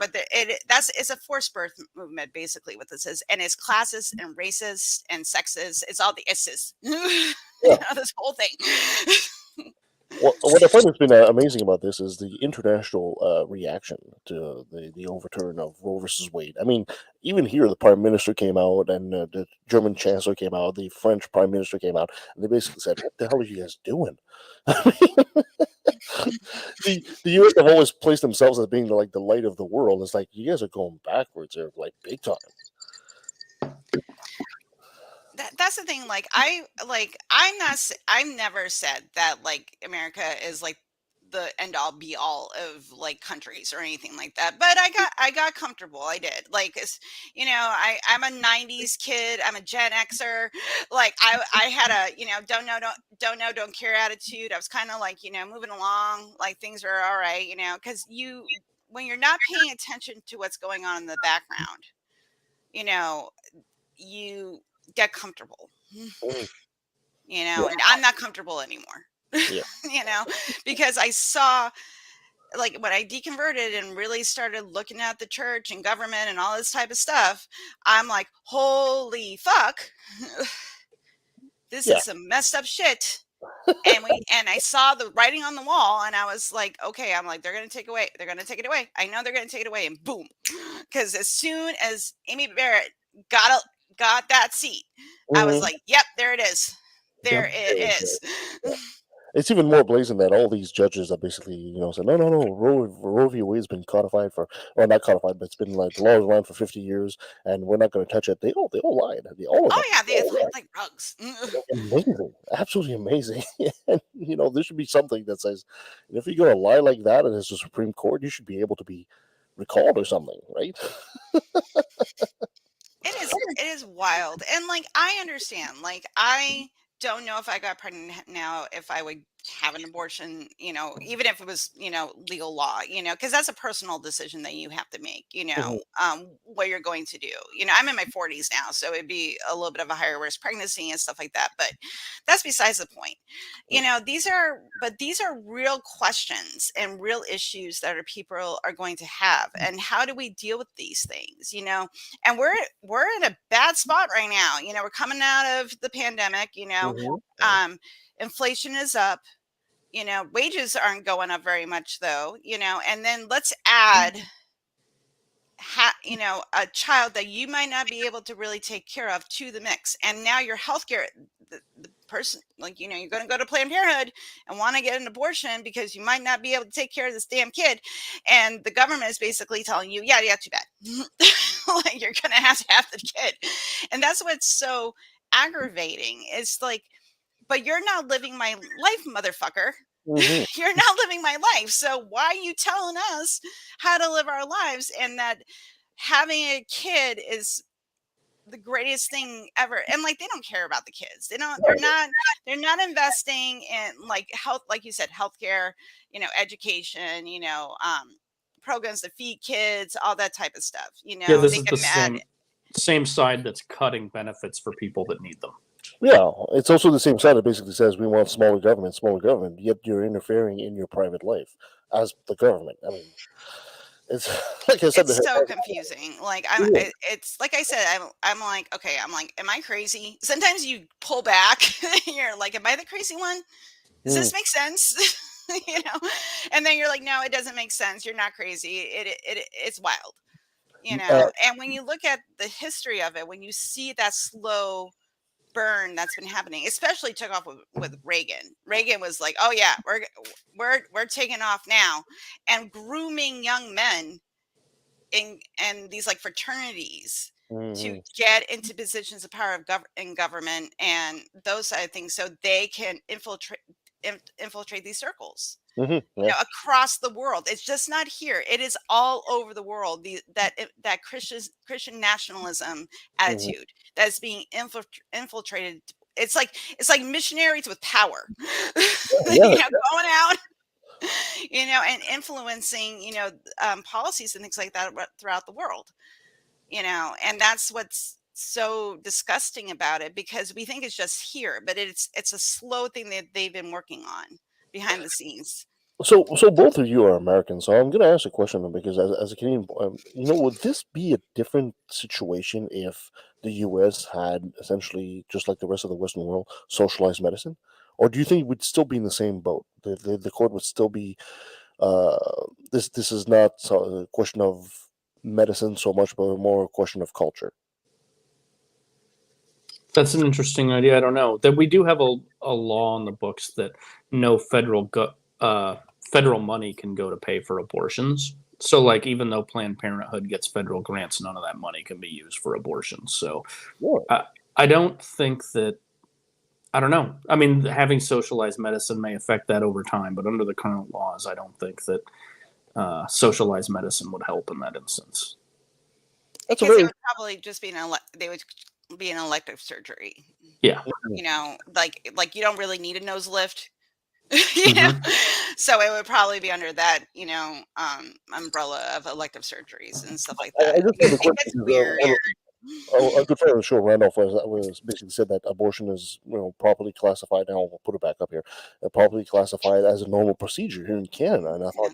But it's a forced birth movement, basically, what this is. And it's classist and racist and sexist. It's all the is's, this whole thing. What I find has been amazing about this is the international reaction to the overturn of Roe versus Wade. I mean, even here, the Prime Minister came out, and the German Chancellor came out, the French Prime Minister came out, and they basically said, "What the hell are you guys doing?" the U.S. have always placed themselves as being like the light of the world. It's like, you guys are going backwards there, like big time. That's the thing. I've never said that like America is like the end all be all of like countries or anything like that. But I got comfortable. I did. Like, I'm a 90s kid. I'm a Gen Xer. Like I had a, don't know, don't care attitude. I was kind of like, moving along, like things are all right, because when you're not paying attention to what's going on in the background, you get comfortable, and I'm not comfortable anymore. Yeah. Because I saw, like, when I deconverted and really started looking at the church and government and all this type of stuff, I'm like, holy fuck. This Yeah. is some messed up shit. And I saw the writing on the wall, and I was like, okay, I'm like, they're going to take it away. I know they're going to take it away. And boom. Because as soon as Amy Barrett got that seat, I was like, yep, there it is. There it is. It's even more blazing that all these judges are basically, said, no, Roe v. Wade's been codified not codified, but it's been like the law is around for 50 years, and we're not going to touch it. They all lied. All of them. Oh yeah, they lied like rugs. Amazing, absolutely amazing. And there should be something that says, if you're going to lie like that, and it's the Supreme Court, you should be able to be recalled or something, right? It is wild. And like, I understand, like, I don't know if I got pregnant now, if I would have an abortion, even if it was, legal law, because that's a personal decision that you have to make, what you're going to do. I'm in my 40s now, so it'd be a little bit of a higher risk pregnancy and stuff like that. But that's besides the point. These are real questions and real issues that people are going to have. And how do we deal with these things, and we're in a bad spot right now. We're coming out of the pandemic, inflation is up, wages aren't going up very much though, and then let's add a child that you might not be able to really take care of to the mix. And now your healthcare, the person, like, you're going to go to Planned Parenthood and want to get an abortion because you might not be able to take care of this damn kid. And the government is basically telling you, yeah, too bad. Like, you're going to have the kid. And that's what's so aggravating. It's like, but you're not living my life, motherfucker. You're not living my life. So why are you telling us how to live our lives, and that having a kid is the greatest thing ever? And like, they don't care about the kids. They're not investing in like health, like you said, healthcare, education, programs to feed kids, all that type of stuff. Yeah, this is the same side that's cutting benefits for people that need them. Yeah, it's also the same side that basically says we want smaller government, yet you're interfering in your private life as the government. I mean, it's like I said, it's so confusing. Like, it's like I said, I'm like, okay, I'm like, am I crazy? Sometimes you pull back, you're like, am I the crazy one? Does this make sense? And then you're like, no, it doesn't make sense. You're not crazy. It's wild, and when you look at the history of it, when you see that slow burn that's been happening, especially took off with Reagan. Reagan was like, oh yeah, we're taking off now, and grooming young men in these like fraternities to get into positions of power in government and those side of things, so they can infiltrate these circles. Across the world. It's just not here. It is all over the world. That Christian nationalism attitude that's being infiltrated. It's like missionaries with power, going out, and influencing, policies and things like that throughout the world. And that's what's so disgusting about it, because we think it's just here, but it's a slow thing that they've been working on behind the scenes. So both of you are Americans, so I'm going to ask a question because as a Canadian, would this be a different situation if the U.S. had essentially, just like the rest of the Western world, socialized medicine? Or do you think we'd still be in the same boat? The court would still be, this is not a question of medicine so much, but more a question of culture? That's an interesting idea. I don't know. That we do have a law in the books that no federal money can go to pay for abortions. So, like, even though Planned Parenthood gets federal grants, none of that money can be used for abortions. So, I don't think that. I don't know. I mean, having socialized medicine may affect that over time, but under the current laws, I don't think that socialized medicine would help in that instance. Because it would probably just be an elective surgery. Yeah. Like you don't really need a nose lift. So it would probably be under that, umbrella of elective surgeries and stuff like that. It's weird. A good friend of the show, Randolph, was basically said that abortion is, properly classified. Now we'll put it back up here. Properly classified as a normal procedure here in Canada, and I thought,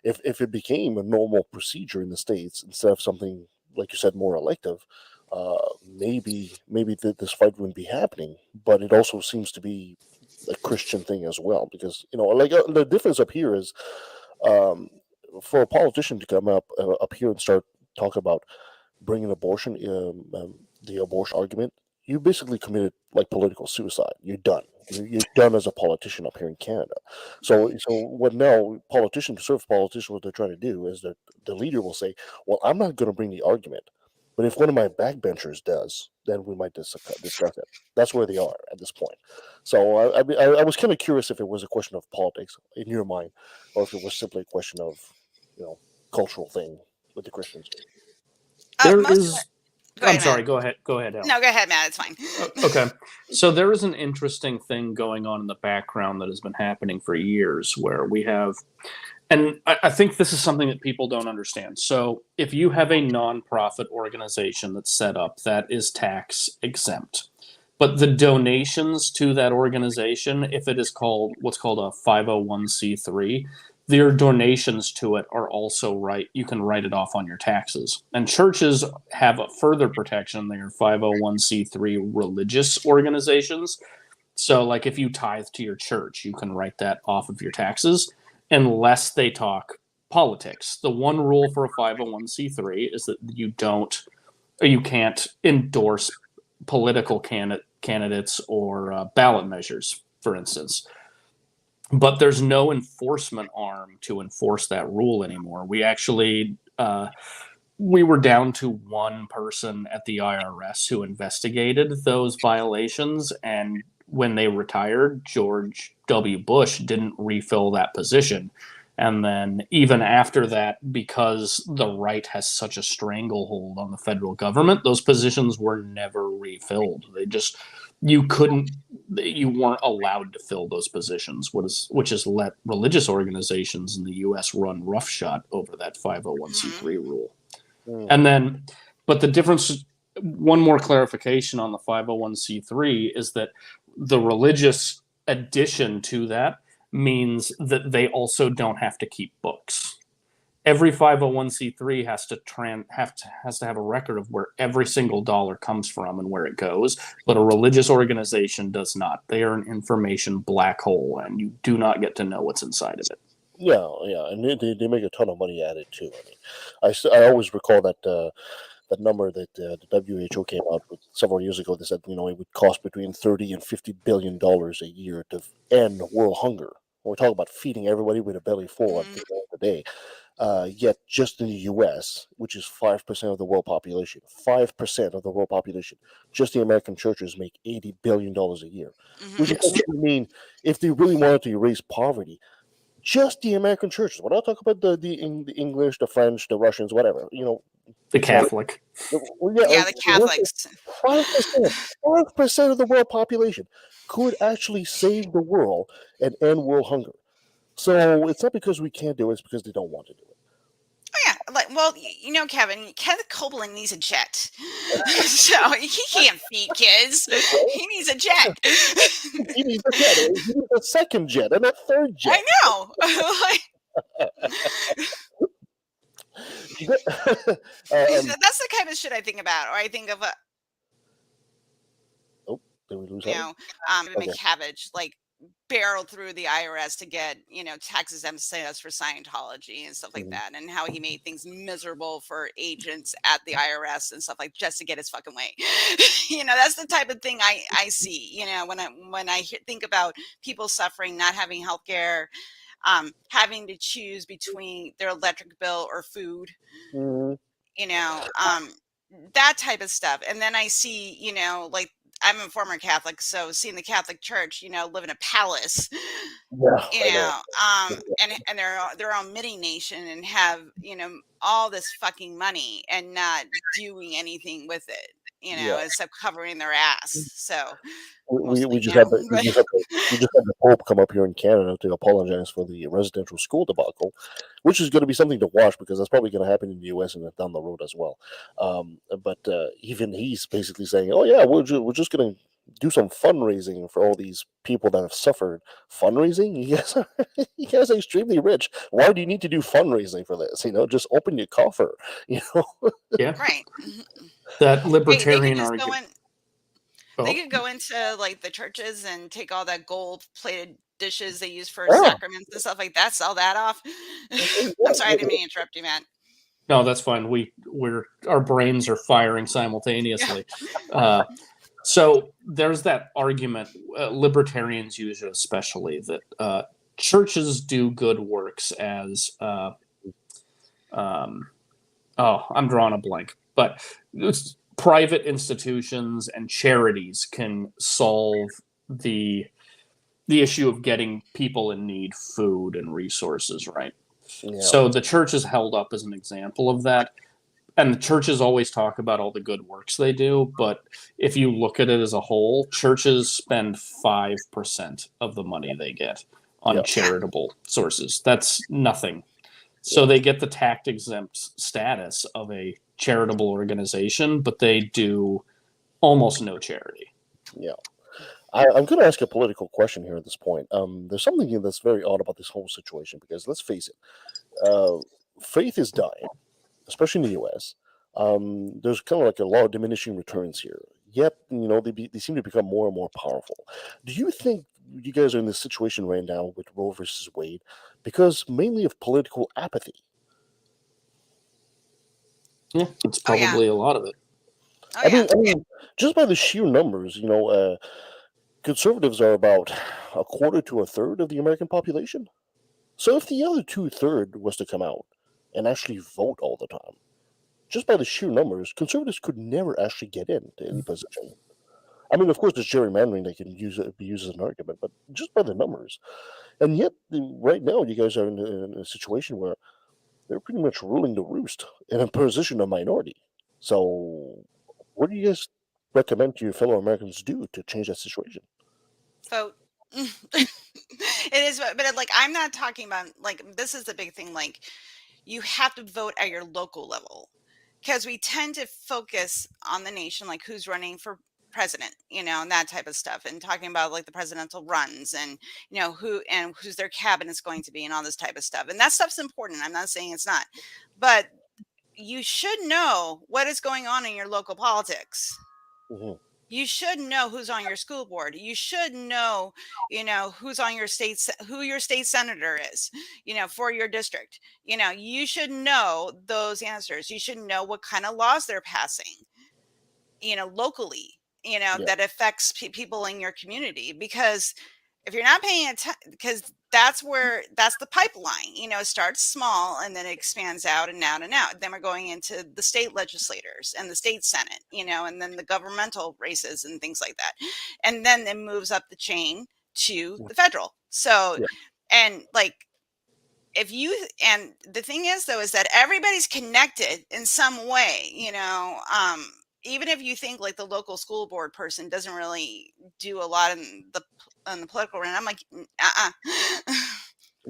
if it became a normal procedure in the States instead of something like you said more elective, maybe this fight wouldn't be happening. But it also seems to be a Christian thing as well, because like the difference up here is, for a politician to come up here and start talking about bringing abortion, the abortion argument, you basically committed like political suicide. You're done. You're done as a politician up here in Canada. So what now? Conservative politicians, what they're trying to do is that the leader will say, "Well, I'm not going to bring the argument, but if one of my backbenchers does, then we might discuss it." That's where they are at this point. So I was kind of curious if it was a question of politics in your mind, or if it was simply a question of, cultural thing with the Christians. There Most of is. it. Go ahead, I'm sorry. Matt. Go ahead. Go ahead, Alan. No, go ahead, Matt. It's fine. Okay. So there is an interesting thing going on in the background that has been happening for years, where we have, and I think this is something that people don't understand. So if you have a nonprofit organization that's set up that is tax exempt, but the donations to that organization, if it is called what's called a 501c3, their donations to it are also you can write it off on your taxes. And churches have a further protection. They are 501c3 religious organizations. So like if you tithe to your church, you can write that off of your taxes unless they talk politics. The one rule for a 501c3 is that you can't endorse political candidates or ballot measures, for instance. But there's no enforcement arm to enforce that rule anymore. We actually we were down to one person at the IRS who investigated those violations, and when they retired, George W. Bush didn't refill that position. And then even after that, because the right has such a stranglehold on the federal government, those positions were never refilled. You weren't allowed to fill those positions, which has let religious organizations in the U.S. run roughshod over that 501c3 rule. And then, but the difference, one more clarification on the 501c3 is that the religious addition to that means that they also don't have to keep books. Every 501c3 has to have a record of where every single dollar comes from and where it goes, but a religious organization does not. They are an information black hole, and you do not get to know what's inside of it. Yeah, and they make a ton of money at it too. I mean, I always recall that number that the WHO came out with several years ago. They said it would cost between $30 and $50 billion a year to end world hunger. We're talking about feeding everybody with a belly full at the end of the day. Yet just in the U.S., which is 5% of the world population, 5% of the world population, just the American churches make $80 billion a year. Which would mean if they really wanted to erase poverty, just the American churches. We're not talking about the English, the French, the Russians, whatever. The Catholic. The Catholics. 5% of the world population could actually save the world and end world hunger. So it's not because we can't do it; it's because they don't want to do it. Oh yeah, Kevin, Kenneth Copeland needs a jet, so he can't feed kids. He needs a jet. He needs a jet. He needs a second jet and a third jet. I know. That's the kind of shit I think about, or I think of did we lose McCabbage, like barreled through the IRS to get tax exempt status for Scientology and stuff like that, and how he made things miserable for agents at the IRS and stuff like just to get his fucking way. That's the type of thing I see. When I think about people suffering, not having health care, having to choose between their electric bill or food, that type of stuff. And then I see, like, I'm a former Catholic, so seeing the Catholic Church, live in a palace, and their own mini nation, and have all this fucking money and not doing anything with it, except covering their ass. So we just had the Pope come up here in Canada to apologize for the residential school debacle, which is going to be something to watch because that's probably going to happen in the U.S. and down the road as well. But even he's basically saying, "Oh yeah, we're just going to do some fundraising for all these people that have suffered." Fundraising? You guys are extremely rich. Why do you need to do fundraising for this? Just open your coffer. Yeah. Right. That Hey, they could libertarian just go argument. in. They Oh, could go into like the churches and take all that gold-plated dishes they use for Yeah. sacraments and stuff like that. Sell that off. I'm sorry, I didn't mean to interrupt you, Matt. no, that's fine. Our brains are firing Yeah. simultaneously. So there's that argument, libertarians use it especially, that churches do good works as I'm drawing a blank, but private institutions and charities can solve the issue of getting people in need food and resources, right? Yeah. So the church is held up as an example of that. And the churches always talk about all the good works they do, but if you look at it as a whole, churches spend 5% of the money they get on Yeah. charitable sources. That's nothing. So they get the tax exempt status of a charitable organization, but they do almost no charity. Yeah. I'm going to ask a political question here at this point. There's something that's very odd about this whole situation because let's face it, faith is dying, especially in the U.S. There's kind of like a lot of diminishing returns here. Yet, they seem to become more and more powerful. Do you think you guys are in this situation right now with Roe versus Wade because mainly of political apathy? Yeah, it's Oh yeah. probably a lot of it. Oh I yeah. mean, just by the sheer numbers, conservatives are about a quarter to a third of the American population. So if the other 2/3 was to come out and actually vote all the time, just by the sheer numbers, conservatives could never actually get into any position. I mean, of course, there's gerrymandering that can be used as an argument, but just by the numbers. And yet, right now, you guys are in a situation where they're pretty much ruling the roost in a position of minority. So, what do you guys recommend to your fellow Americans do to change that situation? Vote. It is, but like I'm not talking about like this is the big thing. Like you have to vote at your local level because we tend to focus on the nation, like who's running for president, and that type of stuff, and talking about like the presidential runs and who's their cabinet's going to be and all this type of stuff. And that stuff's important. I'm not saying it's not, but you should know what is going on in your local politics. Hmm. You should know who's on your school board. You should know, who's on your who your state senator is, for your district. You should know those answers. You should know what kind of laws they're passing, locally, Yeah. that affects people in your community. Because if you're not paying attention, because that's the pipeline, it starts small and then it expands out and out and out. Then we're going into the state legislators and the state senate, and then the governmental races and things like that. And then it moves up the chain to the federal. So, Yeah. and like, and the thing is though, is that everybody's connected in some way, even if you think like the local school board person doesn't really do a lot in the political realm, I'm like,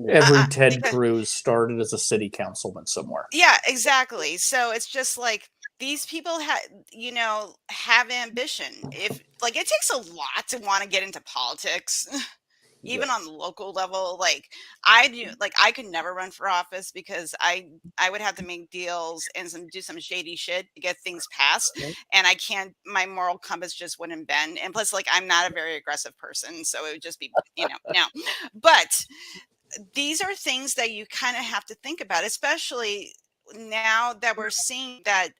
Every Ted because, Cruz started as a city councilman somewhere. yeah, exactly. So it's just like these people have ambition. If like it takes a lot to want to get into politics. Even on the local level, like I do, like I could never run for office because I would have to make deals and do some shady shit to get things passed, and I can't. My moral compass just wouldn't bend, and plus, like I'm not a very aggressive person, so it would just be no. But these are things that you kind of have to think about, especially now that we're seeing that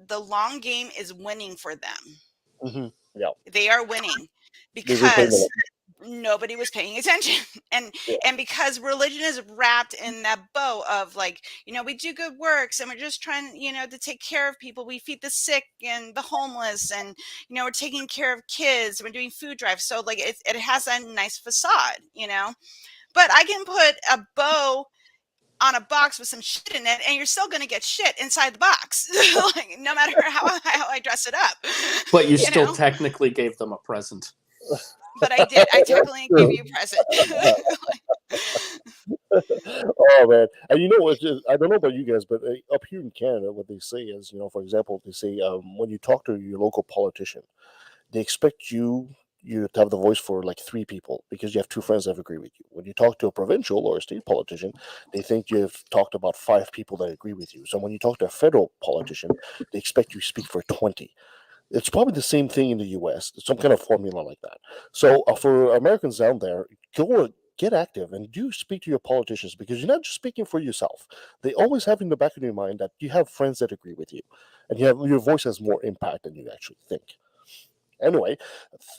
the long game is winning for them. Hmm. Yeah. They are winning They're playing because nobody was paying attention and Yeah. because religion is wrapped in that bow of like we do good works and we're just trying to take care of people. We feed the sick and the homeless, and we're taking care of kids, we're doing food drives, so like it has that nice facade, but I can put a bow on a box with some shit in it and you're still going to get shit inside the box. Like, no matter how I dress it up. But you still technically gave them a present. But I did. I technically gave you a present. Oh man, and what? I don't know about you guys, but up here in Canada, what they say is, for example, they say when you talk to your local politician, they expect you you have the voice for like 3 people because you have 2 friends that agree with you. When you talk to a provincial or a state politician, they think you've talked about 5 people that agree with you. So when you talk to a federal politician, they expect you to speak for 20. It's probably the same thing in the US, some kind of formula like that. So for Americans down there, go get active and do speak to your politicians because you're not just speaking for yourself. They always have in the back of your mind that you have friends that agree with you, and your voice has more impact than you actually think. Anyway,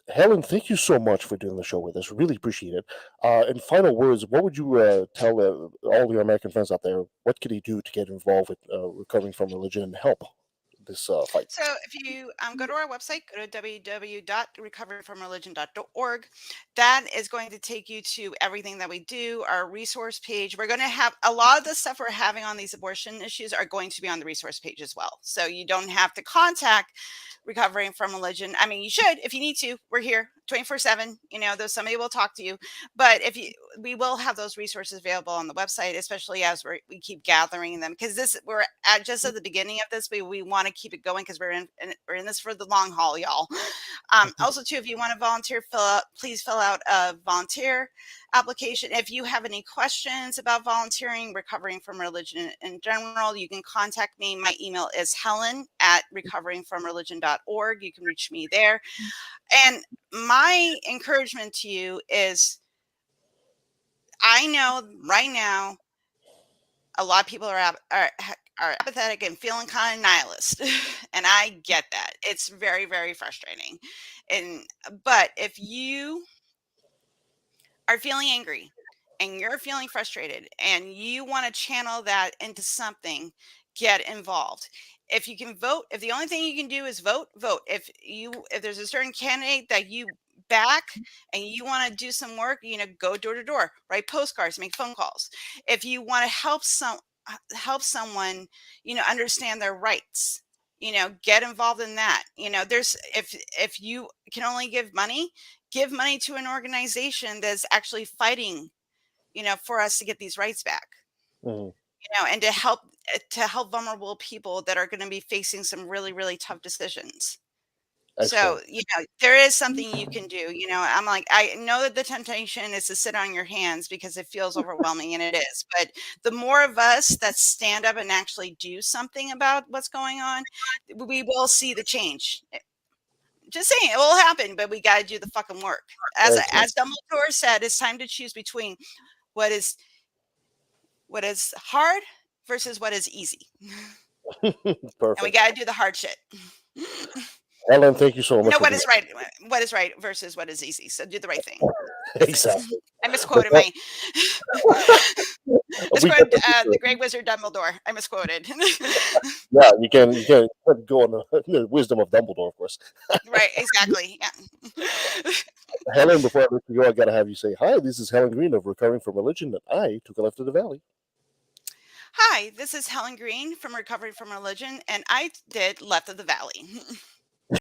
Helen, thank you so much for doing the show with us. Really appreciate it. In final words, what would you tell all your American friends out there? What could they do to get involved with recovering from religion and help this fight? So if you go to our website, go to www.recoveringfromreligion.org. That is going to take you to everything that we do, our resource page. We're going to have a lot of the stuff we're having on these abortion issues are going to be on the resource page as well. So you don't have to contact Recovering from Religion. I mean, you should if you need to. We're here 24/7. Though somebody will talk to you, but we will have those resources available on the website, especially as we keep gathering them, because we're just at the beginning of this. We want to keep it going because we're in this for the long haul, y'all. Also, too, if you want to volunteer, please fill out a volunteer application. If you have any questions about volunteering, recovering from religion in general, you can contact me. My email is helen@recoveringfromreligion.org. You can reach me there. And my encouragement to you is, I know right now a lot of people are apathetic and feeling kind of nihilist, and I get that. It's very, very frustrating. But if you are feeling angry and you're feeling frustrated and you want to channel that into something, get involved. If you can vote, if the only thing you can do is vote. If there's a certain candidate that you back and you want to do some work, go door to door, write postcards, make phone calls. If you want to help someone, understand their rights, get involved in that. If you can only give money to an organization that's actually fighting, for us to get these rights back, Mhm. and to help vulnerable people that are going to be facing some really, really tough decisions. So, Excellent. there is something you can do. I'm like, I know that the temptation is to sit on your hands because it feels overwhelming, and it is. But the more of us that stand up and actually do something about what's going on, we will see the change. Just saying, it will happen, but we got to do the fucking work. As Excellent. Dumbledore said, it's time to choose between what is hard versus what is easy, and we Perfect. got to do the hard shit. Helen, thank you so much No, for doing what is right versus what is easy. So do the right thing. it. Exactly. I misquoted With we get the great wizard Dumbledore. I misquoted. yeah, you can go on the wisdom of Dumbledore, of course. Right, exactly. Yeah. Helen, before I let you go, I gotta have you say hi. This is Helen Green of Recovering from Religion, and I took a left to the valley. Hi, this is Helen Green from Recovering from Religion, and I did Left of the Valley.